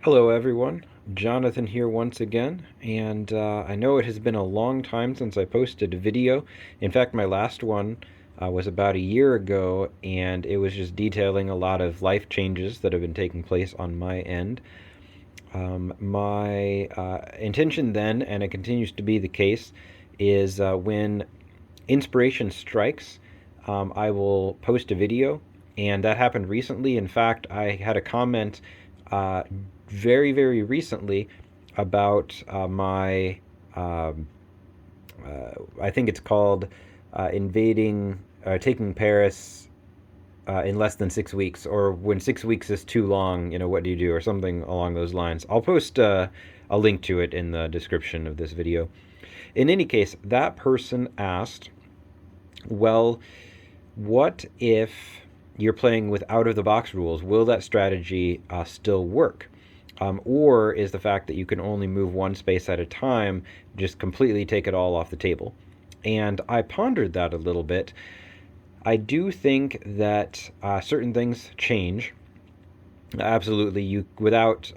Hello, everyone. Jonathan here once again, and I know it has been a long time since I posted a video. In fact, my last one was about a year ago, and it was just detailing a lot of life changes that have been taking place on my end. My intention then, and it continues to be the case, is when inspiration strikes, I will post a video, and that happened recently. In fact, I had a comment uh, very recently about my, um, I think it's called taking Paris in less than 6 weeks, or when 6 weeks is too long, what do you do, or something along those lines. I'll post a link to it in the description of this video. In any case, that person asked, well, what if you're playing with out of the box rules? Will that strategy still work? Or is the fact that you can only move one space at a time just completely take it all off the table? And I pondered that a little bit. I do think that certain things change. Absolutely, you without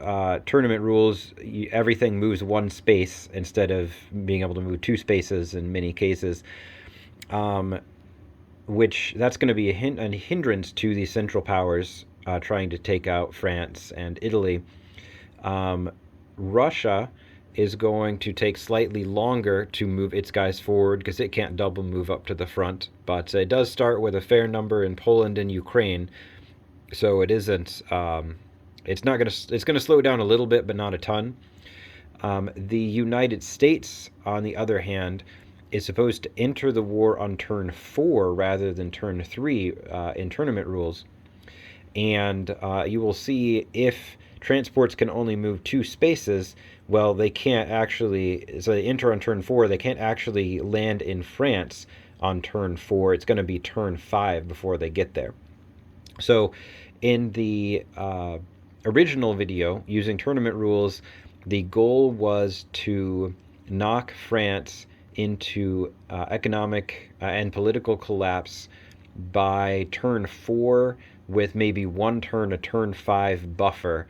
tournament rules, everything moves one space instead of being able to move two spaces in many cases. Um, which that's going to be a hindrance to the Central Powers trying to take out France and Italy. Um, Russia is going to take slightly longer to move its guys forward because it can't double move up to the front, but it does start with a fair number in Poland and Ukraine, so it isn't. It's not going to. It's going to slow down a little bit, but not a ton. The United States, on the other hand, is supposed to enter the war on turn 4 rather than turn 3 in tournament rules. And you will see if transports can only move two spaces, well, they can't actually. So they enter on turn 4, they can't actually land in France on turn 4. It's going to be turn 5 before they get there. So in the original video, using tournament rules, the goal was to knock France into economic and political collapse by turn 4 with maybe one turn, a turn 5 buffer.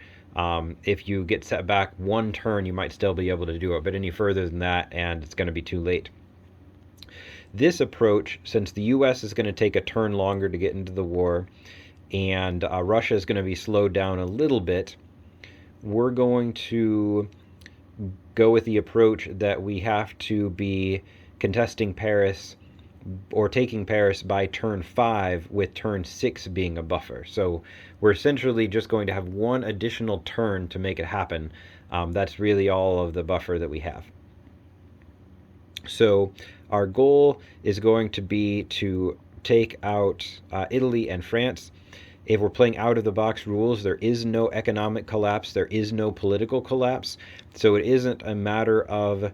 If you get set back one turn, you might still be able to do it, but any further than that, and it's going to be too late. This approach, since the US is going to take a turn longer to get into the war, and Russia is going to be slowed down a little bit, we're going to go with the approach that we have to be contesting Paris or taking Paris by turn 5, with turn 6 being a buffer. So we're essentially just going to have one additional turn to make it happen. That's really all of the buffer that we have. So our goal is going to be to take out Italy and France. If we're playing out of the box rules, there is no economic collapse, there is no political collapse. So it isn't a matter of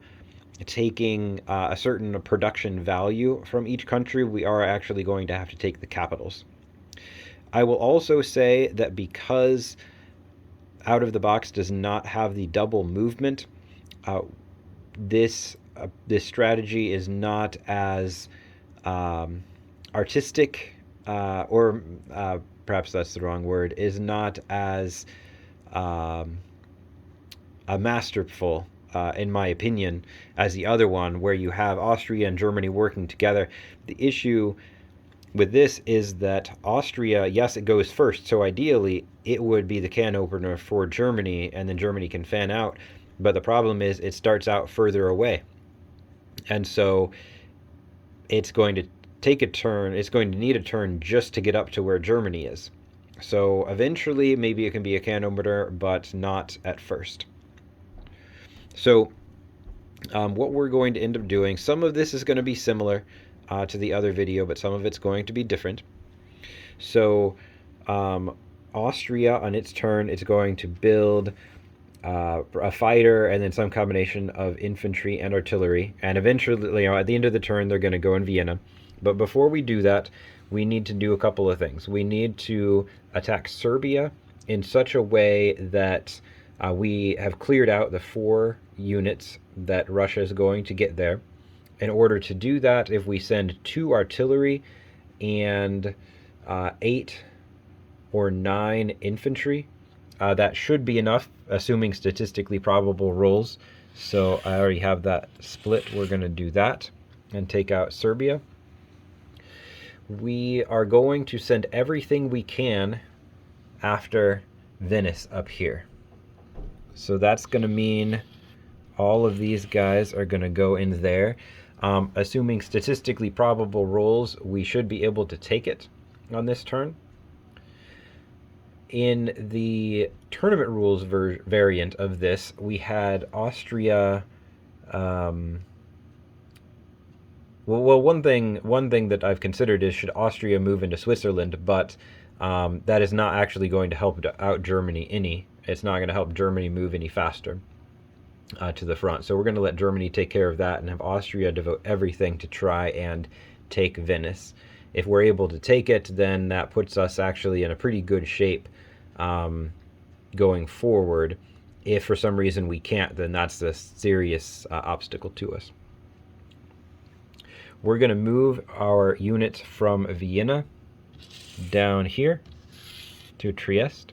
taking a certain production value from each country. We are actually going to have to take the capitals. I will also say that because out of the box does not have the double movement, uh, this strategy is not as artistic, or perhaps that's the wrong word, is not as um, masterful, in my opinion, as the other one, where you have Austria and Germany working together. The issue with this is that Austria, yes, it goes first, so ideally it would be the can opener for Germany, and then Germany can fan out. But the problem is it starts out further away. And so it's going to take a turn, it's going to need a turn just to get up to where Germany is. So eventually, maybe it can be a can opener, but not at first. So what we're going to end up doing, some of this is going to be similar to the other video, but some of it's going to be different. So Austria, on its turn, it's going to build a fighter and then some combination of infantry and artillery. And eventually, at the end of the turn, they're going to go in Vienna. But before we do that, we need to do a couple of things. We need to attack Serbia in such a way that we have cleared out the 4 units that Russia is going to get there. In order to do that, if we send 2 artillery and 8 or 9 infantry, That should be enough, assuming statistically probable rolls. So I already have that split. We're going to do that and take out Serbia. We are going to send everything we can after Venice up here. So that's going to mean all of these guys are going to go in there. Assuming statistically probable rolls, we should be able to take it on this turn. In the tournament rules variant of this, we had Austria. One thing that I've considered is, should Austria move into Switzerland, but that is not actually going to help out Germany any. It's not going to help Germany move any faster to the front. So we're going to let Germany take care of that and have Austria devote everything to try and take Venice. If we're able to take it, then that puts us actually in a pretty good shape going forward. If for some reason we can't, then that's a serious obstacle to us. We're going to move our units from Vienna down here to Trieste.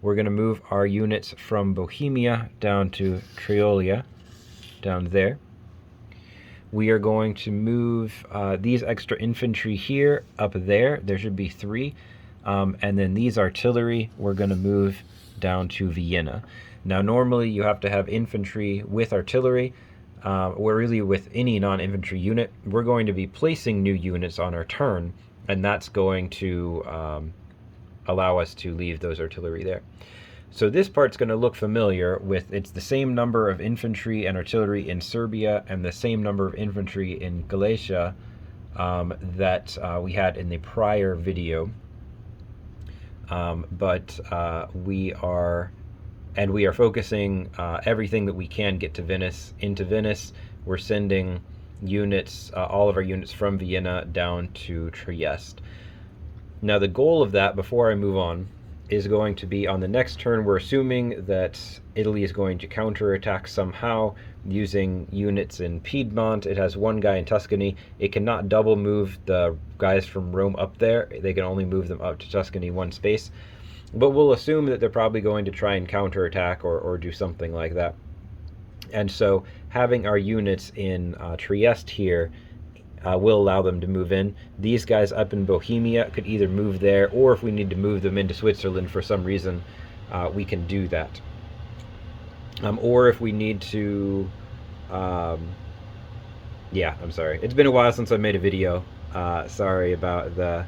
We're going to move our units from Bohemia down to Triolia, down there. We are going to move these extra infantry here up there. There should be 3. And then these artillery, we're going to move down to Vienna. Now, normally you have to have infantry with artillery, or really with any non-infantry unit. We're going to be placing new units on our turn, and that's going to allow us to leave those artillery there. So this part's going to look familiar with, it's the same number of infantry and artillery in Serbia and the same number of infantry in Galicia that we had in the prior video. But we are focusing everything that we can get to Venice into Venice. We're sending units, all of our units from Vienna down to Trieste. Now the goal of that, before I move on, is going to be on the next turn. We're assuming that Italy is going to counterattack somehow using units in Piedmont. It has 1 guy in Tuscany. It cannot double move the guys from Rome up there. They can only move them up to Tuscany 1 space. But we'll assume that they're probably going to try and counterattack or do something like that. And so having our units in Trieste here will allow them to move in. These guys up in Bohemia could either move there, or if we need to move them into Switzerland for some reason, we can do that. Or if we need to, yeah, I'm sorry. It's been a while since I made a video. Sorry about the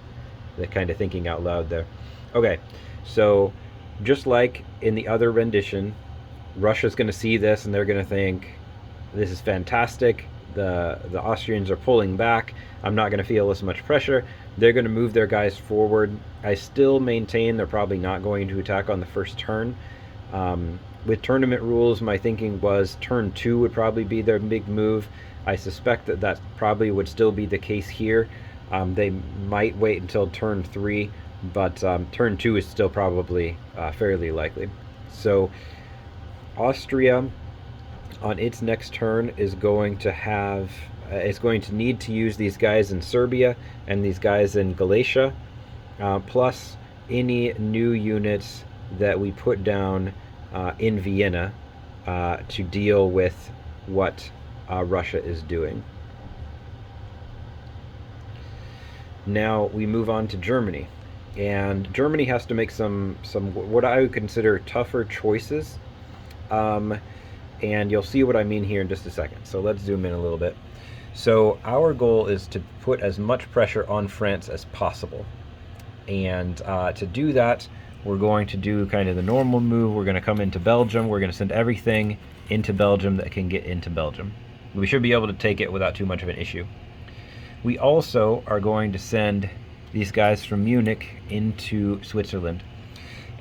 kind of thinking out loud there. Okay, so just like in the other rendition, Russia's going to see this and they're going to think, this is fantastic. The Austrians are pulling back. I'm not going to feel as much pressure. They're going to move their guys forward. I still maintain they're probably not going to attack on the first turn. With tournament rules, my thinking was turn 2 would probably be their big move. I suspect that probably would still be the case here. They might wait until turn 3, but turn 2 is still probably fairly likely. So Austria, on its next turn, is going to have it's going to need to use these guys in Serbia and these guys in Galicia, plus any new units that we put down in Vienna to deal with what Russia is doing. Now we move on to Germany, and Germany has to make some what I would consider tougher choices. And you'll see what I mean here in just a second. So let's zoom in a little bit. So our goal is to put as much pressure on France as possible. And to do that, we're going to do kind of the normal move. We're going to come into Belgium. We're going to send everything into Belgium that can get into Belgium. We should be able to take it without too much of an issue. We also are going to send these guys from Munich into Switzerland.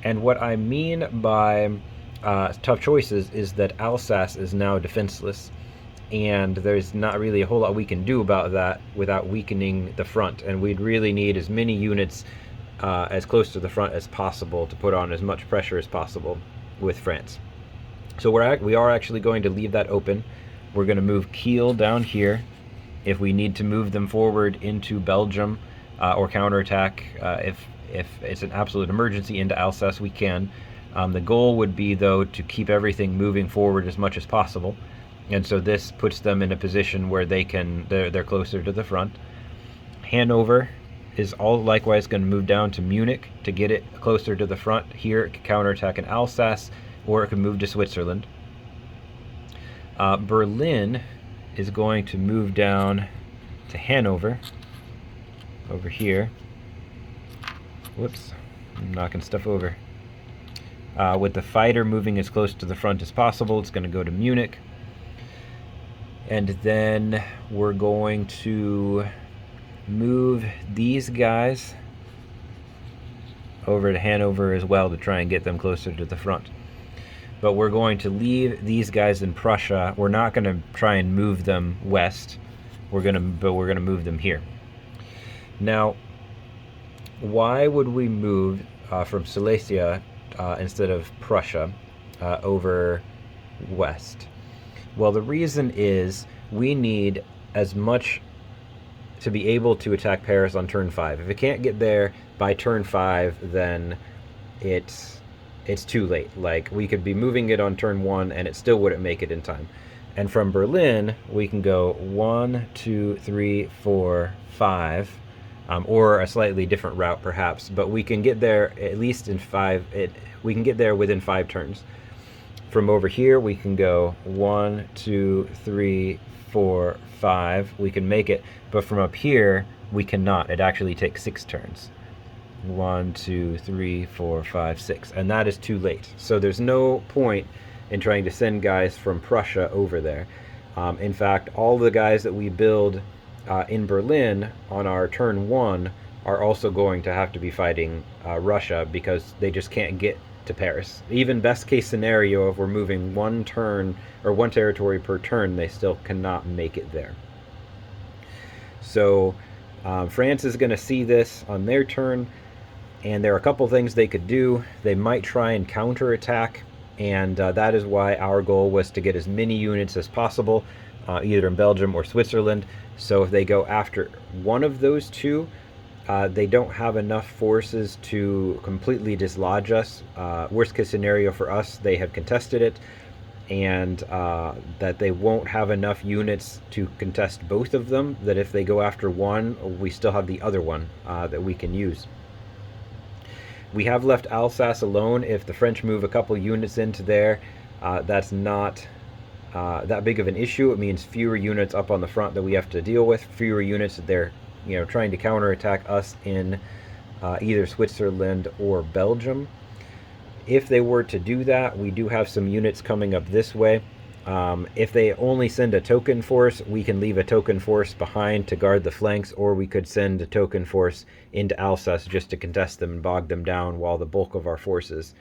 And what I mean by tough choices is that Alsace is now defenseless, and there's not really a whole lot we can do about that without weakening the front, and we'd really need as many units as close to the front as possible to put on as much pressure as possible with France. So we are actually going to leave that open. We're going to move Kiel down here if we need to move them forward into Belgium or counterattack. If If it's an absolute emergency into Alsace, we can. The goal would be, though, to keep everything moving forward as much as possible. And so this puts them in a position where they're closer to the front. Hanover is all likewise going to move down to Munich to get it closer to the front. Here it can counterattack in Alsace, or it can move to Switzerland. Berlin is going to move down to Hanover, over here. Whoops, I'm knocking stuff over. With the fighter moving as close to the front as possible, it's going to go to Munich. And then we're going to move these guys over to Hanover as well to try and get them closer to the front. But we're going to leave these guys in Prussia. We're not going to try and move them west. We're going to move them here. Now, why would we move from Silesia instead of Prussia over west? Well, the reason is we need as much to be able to attack Paris on turn 5. If it can't get there by turn 5, then it's too late. Like, we could be moving it on turn 1 and it still wouldn't make it in time. And from Berlin, we can go 1, 2, 3, 4, 5, or a slightly different route perhaps, but we can get there at least in 5. We can get there within 5 turns. From over here, we can go 1, 2, 3, 4, 5. We can make it, but from up here, we cannot. It actually takes 6 turns. 1, 2, 3, 4, 5, 6, and that is too late. So there's no point in trying to send guys from Prussia over there. In fact, all the guys that we build in Berlin on our turn 1 are also going to have to be fighting Russia, because they just can't get to Paris. Even best case scenario, if we're moving 1 turn or 1 territory per turn, they still cannot make it there. So France is going to see this on their turn, and there are a couple things they could do. They might try and counterattack, and that is why our goal was to get as many units as possible, either in Belgium or Switzerland. So if they go after one of those two, they don't have enough forces to completely dislodge us. Worst case scenario for us, they have contested it, and that they won't have enough units to contest both of them, that if they go after one, we still have the other one that we can use. We have left Alsace alone. If the French move a couple units into there, that's not that big of an issue. It means fewer units up on the front that we have to deal with, fewer units that they're trying to counterattack us in either Switzerland or Belgium. If they were to do that, we do have some units coming up this way. If they only send a token force, we can leave a token force behind to guard the flanks, or we could send a token force into Alsace just to contest them and bog them down while the bulk of our forces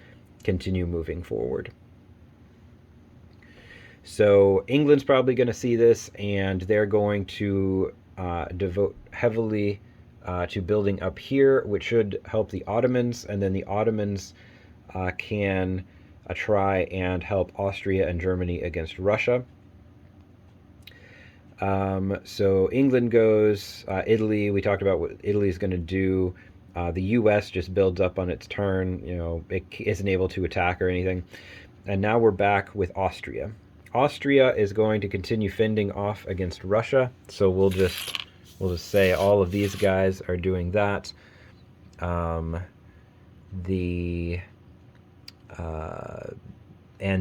continue moving forward. So England's probably going to see this, and they're going to devote heavily to building up here, which should help the Ottomans, and then the Ottomans can try and help Austria and Germany against Russia. So England goes, Italy, we talked about what Italy is going to do. The US just builds up on its turn, it isn't able to attack or anything. And now we're back with Austria. Austria is going to continue fending off against Russia, so we'll just say all of these guys are doing that. And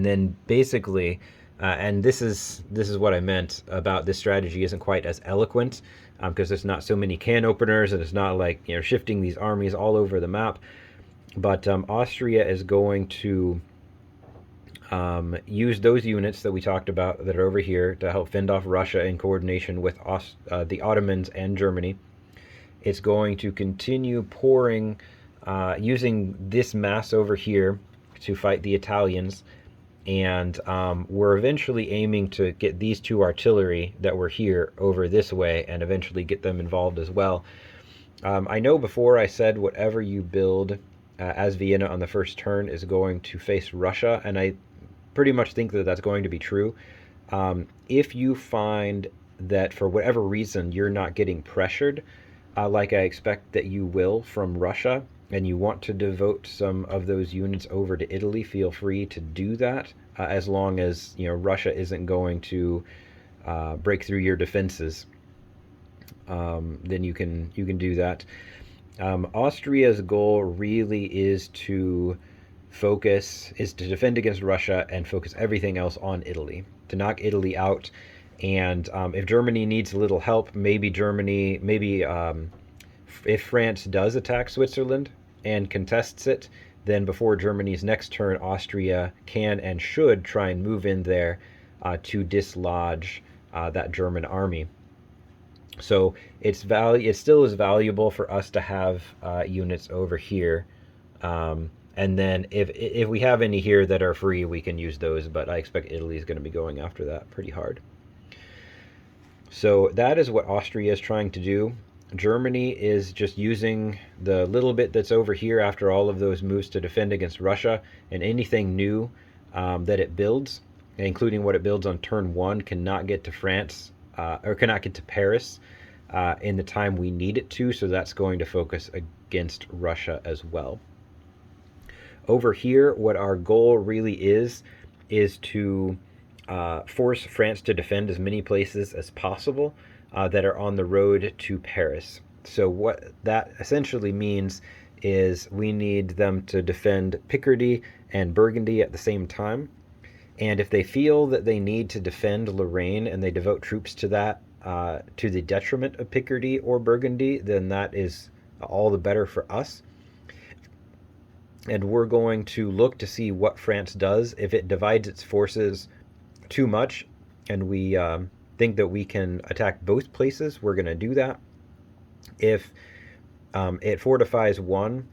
then basically, and this is what I meant about this strategy isn't quite as eloquent, because there's not so many can openers, and it's not like shifting these armies all over the map. But Austria is going to use those units that we talked about that are over here to help fend off Russia in coordination with the Ottomans and Germany. It's going to continue pouring, using this mass over here to fight the Italians, and we're eventually aiming to get these 2 artillery that were here over this way and eventually get them involved as well. I know before I said whatever you build as Vienna on the first turn is going to face Russia, and I pretty much think that that's going to be true. If you find that for whatever reason you're not getting pressured, like I expect that you will from Russia, and you want to devote some of those units over to Italy, feel free to do that, as long as Russia isn't going to break through your defenses. Then you can do that. Austria's goal really is to defend against Russia and focus everything else on Italy, to knock Italy out. And if Germany needs a little help, maybe if France does attack Switzerland and contests it, then before Germany's next turn, Austria can and should try and move in there to dislodge that German army. So it still is valuable for us to have units over here. And then if we have any here that are free, we can use those. But I expect Italy is going to be going after that pretty hard. So that is what Austria is trying to do. Germany is just using the little bit that's over here after all of those moves to defend against Russia, and anything new that it builds, including what it builds on turn one, cannot get to France or cannot get to Paris in the time we need it to. So that's going to focus against Russia as well. Over here, what our goal really is to force France to defend as many places as possible that are on the road to Paris. So what that essentially means is we need them to defend Picardy and Burgundy at the same time. And if they feel that they need to defend Lorraine and they devote troops to that to the detriment of Picardy or Burgundy, then that is all the better for us. And we're going to look to see what France does. If it divides its forces too much and we think that we can attack both places, we're going to do that. If it fortifies one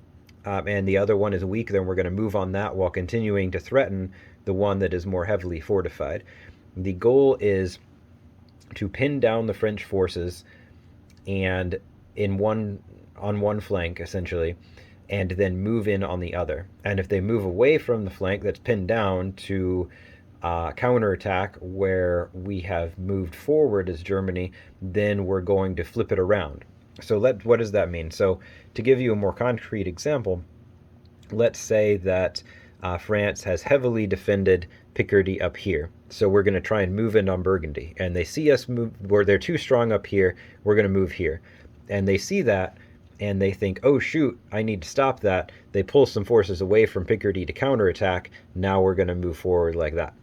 and the other one is weak, then we're going to move on that while continuing to threaten the one that is more heavily fortified. The goal is to pin down the French forces and on one flank, essentially, and then move in on the other. And if they move away from the flank that's pinned down to counterattack where we have moved forward as Germany, then we're going to flip it around. So what does that mean? So to give you a more concrete example, let's say that France has heavily defended Picardy up here. So we're going to try and move in on Burgundy. And they see us move where they're too strong up here. We're going to move here. And they see that and they think, oh, shoot, I need to stop that. They pull some forces away from Picardy to counterattack. Now we're going to move forward like that.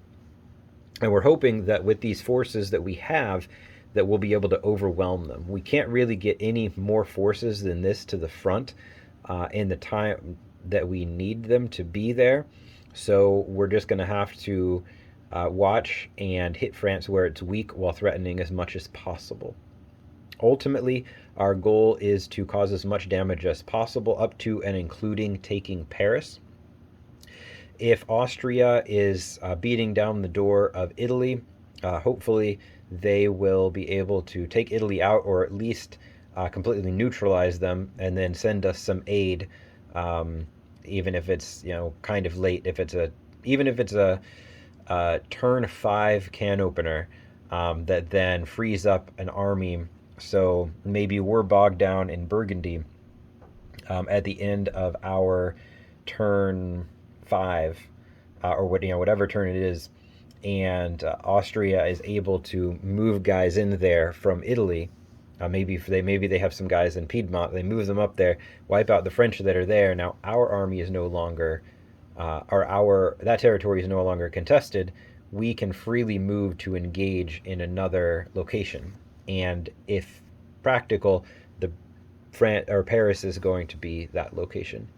And we're hoping that with these forces that we have, that we'll be able to overwhelm them. We can't really get any more forces than this to the front in the time that we need them to be there. So we're just going to have to watch and hit France where it's weak while threatening as much as possible. Ultimately, our goal is to cause as much damage as possible, up to and including taking Paris. If Austria is beating down the door of Italy, hopefully they will be able to take Italy out, or at least completely neutralize them, and then send us some aid, even if it's kind of late. Even if it's a turn 5 can opener that then frees up an army. So maybe we're bogged down in Burgundy at the end of our turn 5, or whatever turn it is, and Austria is able to move guys in there from Italy. Maybe they have some guys in Piedmont. They move them up there, wipe out the French that are there. Now our army is no longer, that territory is no longer contested. We can freely move to engage in another location, and if practical, Paris is going to be that location.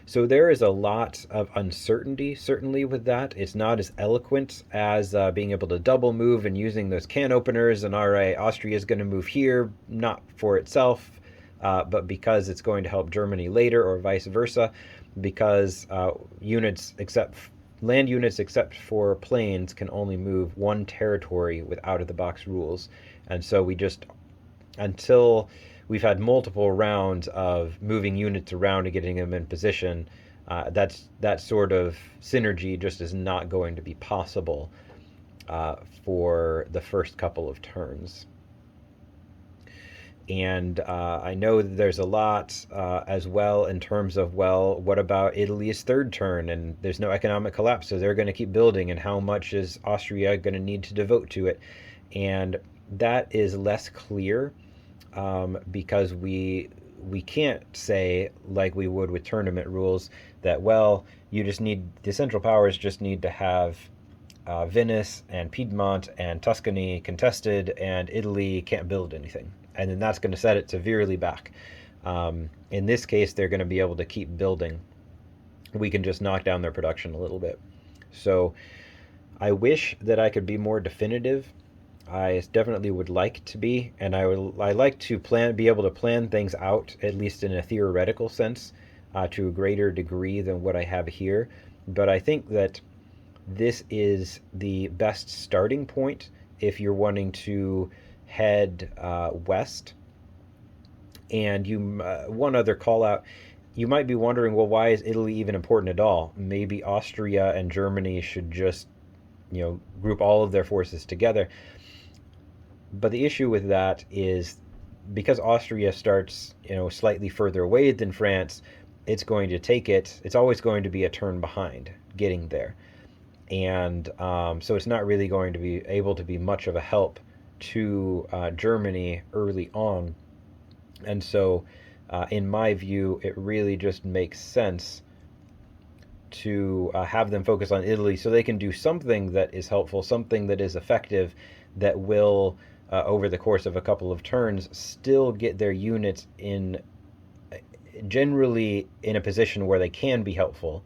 So there is a lot of uncertainty, certainly, with that. It's not as eloquent as being able to double move and using those can openers. And all right, Austria is going to move here, not for itself, but because it's going to help Germany later, or vice versa, because land units except for planes can only move one territory with out-of-the-box rules. And so until we've had multiple rounds of moving units around and getting them in position, that sort of synergy just is not going to be possible for the first couple of turns. And I know that there's a lot as well in terms of, well, what about Italy's third turn? And there's no economic collapse, so they're going to keep building. And how much is Austria going to need to devote to it? And that is less clear because we can't say, like we would with tournament rules, that, well, you just need, the Central Powers just need to have Venice and Piedmont and Tuscany contested, and Italy can't build anything. And then that's going to set it severely back. In this case, they're going to be able to keep building. We can just knock down their production a little bit. So I wish that I could be more definitive. I definitely would like to be, and I like to be able to plan things out, at least in a theoretical sense, to a greater degree than what I have here. But I think that this is the best starting point if you're wanting to head west. And one other call out, you might be wondering, well, why is Italy even important at all? Maybe Austria and Germany should just, group all of their forces together. But the issue with that is, because Austria starts, slightly further away than France, it's always going to be a turn behind getting there. And so it's not really going to be able to be much of a help to Germany early on. And so, in my view, it really just makes sense to have them focus on Italy so they can do something that is helpful, something that is effective, that will, over the course of a couple of turns, still get their units generally in a position where they can be helpful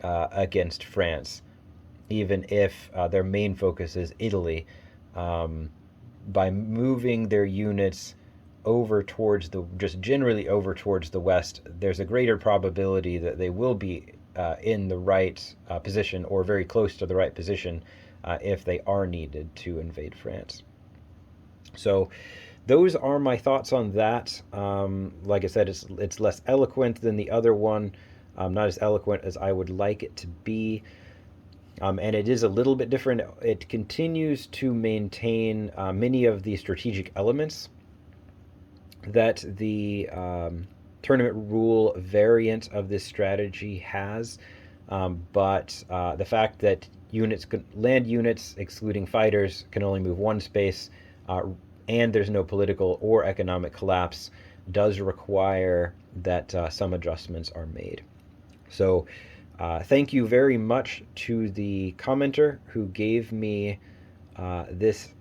against France, even if their main focus is Italy. By moving their units generally over towards the west, there's a greater probability that they will be in the right position, or very close to the right position, if they are needed to invade France. So those are my thoughts on that. Like I said, it's less eloquent than the other one, not as eloquent as I would like it to be. And it is a little bit different. It continues to maintain many of the strategic elements that the tournament rule variant of this strategy has, but the fact that land units, excluding fighters, can only move one space, and there's no political or economic collapse, does require that some adjustments are made. So thank you very much to the commenter who gave me this,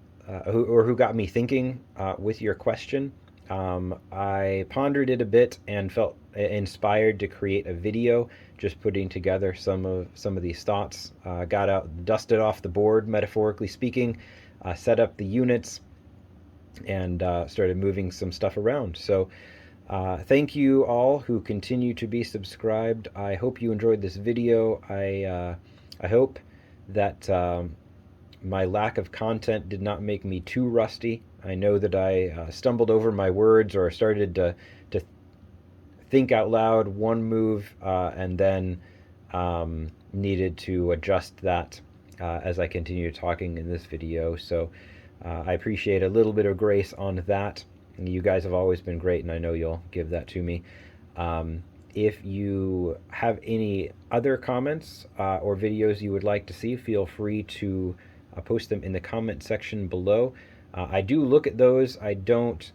who got me thinking with your question. I pondered it a bit and felt inspired to create a video, just putting together some of these thoughts. Dusted off the board, metaphorically speaking, set up the units, and started moving some stuff around. So thank you all who continue to be subscribed. I hope you enjoyed this video. I hope that my lack of content did not make me too rusty. I know that I stumbled over my words, or started to think out loud one move, and then needed to adjust that as I continue talking in this video. So I appreciate a little bit of grace on that. You guys have always been great, and I know you'll give that to me. If you have any other comments or videos you would like to see, feel free to post them in the comment section below. I do look at those. I don't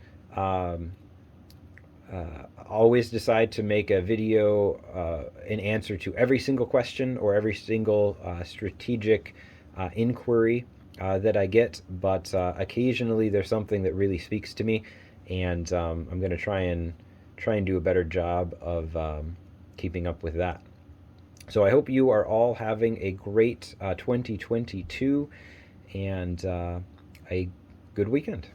always decide to make a video in answer to every single question or every single strategic inquiry that I get, but occasionally there's something that really speaks to me, and I'm going to try and do a better job of keeping up with that. So I hope you are all having a great 2022 and a good weekend.